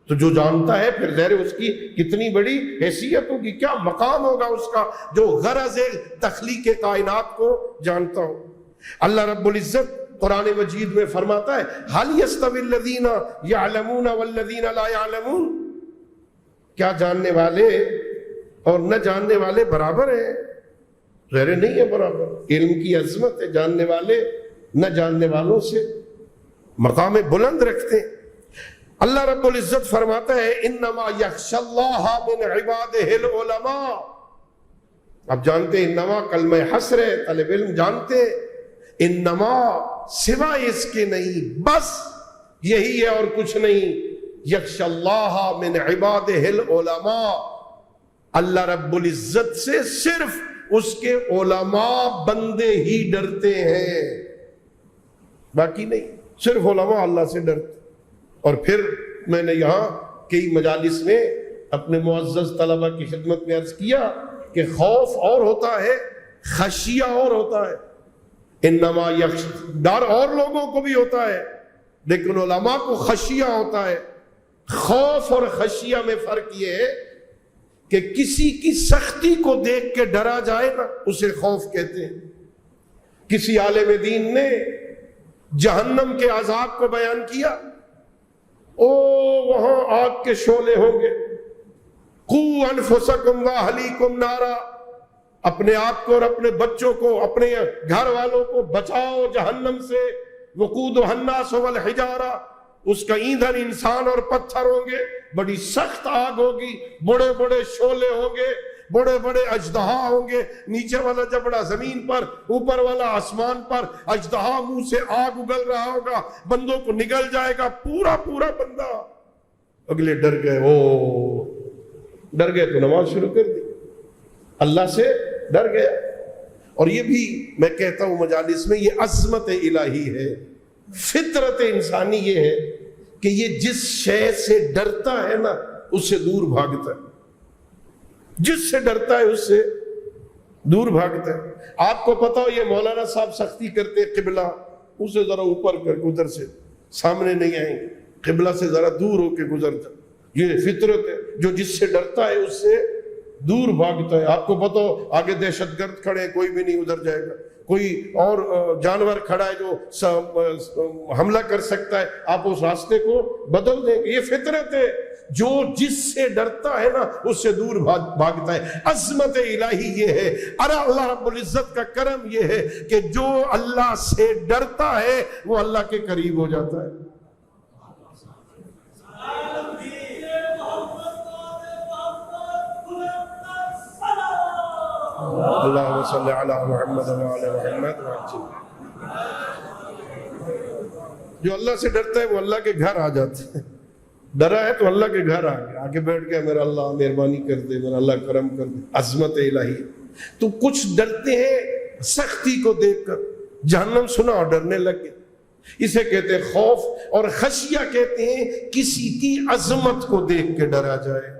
تو جو جانتا ہے پھر ظاہر اس کی کتنی بڑی حیثیت ہوگی، کیا مقام ہوگا اس کا، جو غرض تخلیق کائنات کو جانتا ہو۔ اللہ رب العزت قرآن مجید میں فرماتا ہے هل يستوي الذين يعلمون والذين لا يعلمون، کیا جاننے والے اور نہ جاننے والے برابر ہیں؟ ظاہر نہیں ہے برابر۔ علم کی عظمت ہے، جاننے والے نہ جاننے والوں سے مقام بلند رکھتے ہیں۔ اللہ رب العزت فرماتا ہے انما یخشی اللہ من عبادہ العلماء۔ اب جانتے ہیں انما کلمہ حصر ہے، طالب علم جانتے ہیں انما سوائے اس کے نہیں، بس یہی ہے اور کچھ نہیں۔ یخشی اللہ من عبادہ العلماء، اللہ رب العزت سے صرف اس کے علماء بندے ہی ڈرتے ہیں، باقی نہیں، صرف علماء اللہ سے ڈرتے۔ اور پھر میں نے یہاں کئی مجالس میں اپنے معزز طلبہ کی خدمت میں عرض کیا کہ خوف اور ہوتا ہے، خشیہ اور ہوتا ہے۔ انما ڈر اور لوگوں کو بھی ہوتا ہے، لیکن علماء کو خشیہ ہوتا ہے۔ خوف اور خشیہ میں فرق یہ ہے کہ کسی کی سختی کو دیکھ کے ڈرا جائے نا، اسے خوف کہتے ہیں۔ کسی عالم دین نے جہنم کے عذاب کو بیان کیا، وہاں آگ کے شعلے ہوں گے، قوا انفسکم واہلیکم نارا، اپنے آپ کو اور اپنے بچوں کو، اپنے گھر والوں کو بچاؤ جہنم سے، وقودھا الناس والحجارہ، اس کا ایندھن انسان اور پتھر ہوں گے، بڑی سخت آگ ہوگی، بڑے بڑے شعلے ہوں گے، بڑے بڑے اژدہا ہوں گے، نیچے والا جبڑا زمین پر، اوپر والا آسمان پر، اژدہا منہ سے آگ اگل رہا ہوگا، بندوں کو نگل جائے گا پورا پورا بندہ۔ اگلے ڈر گئے، ڈر گئے تو نماز شروع کر دی، اللہ سے ڈر گیا۔ اور یہ بھی میں کہتا ہوں مجالس میں، یہ عظمت الہی ہے، فطرت انسانی یہ ہے کہ یہ جس شے سے ڈرتا ہے نا اس سے دور بھاگتا ہے، جس سے ڈرتا ہے اس سے دور بھاگتا ہے۔ آپ کو پتا ہو یہ مولانا صاحب سختی کرتے قبلہ، اسے ذرا اوپر کر کے ادھر سے سامنے نہیں آئیں گے، قبلہ سے ذرا دور ہو کے گزر جائے، یہ فطرت ہے۔ جو جس سے ڈرتا ہے اس سے دور بھاگتا ہے۔ آپ کو پتا ہو آگے دہشت گرد کھڑے ہیں، کوئی بھی نہیں ادھر جائے گا، کوئی اور جانور کھڑا ہے جو حملہ کر سکتا ہے، آپ اس راستے کو بدل دیں گے۔ یہ فطرت ہے، جو جس سے ڈرتا ہے نا اس سے دور بھاگتا ہے۔ عظمت الہی یہ ہے، اللہ رب العزت کا کرم یہ ہے کہ جو اللہ سے ڈرتا ہے وہ اللہ کے قریب ہو جاتا ہے۔ اللہم صلی علی محمد وعلی محمد۔ جو اللہ سے ڈرتا ہے وہ اللہ کے گھر آ جاتا ہے، ڈرا ہے تو اللہ کے گھر آ گیا، آگے بیٹھ گیا، میرا اللہ مہربانی کر دے، میرا اللہ کرم کر دے۔ عظمت الہی۔ تو کچھ ڈرتے ہیں سختی کو دیکھ کر، جہنم سنا اور ڈرنے لگ گئے، اسے کہتے ہیں خوف۔ اور خشیہ کہتے ہیں کسی کی عظمت کو دیکھ کے ڈرا جائے۔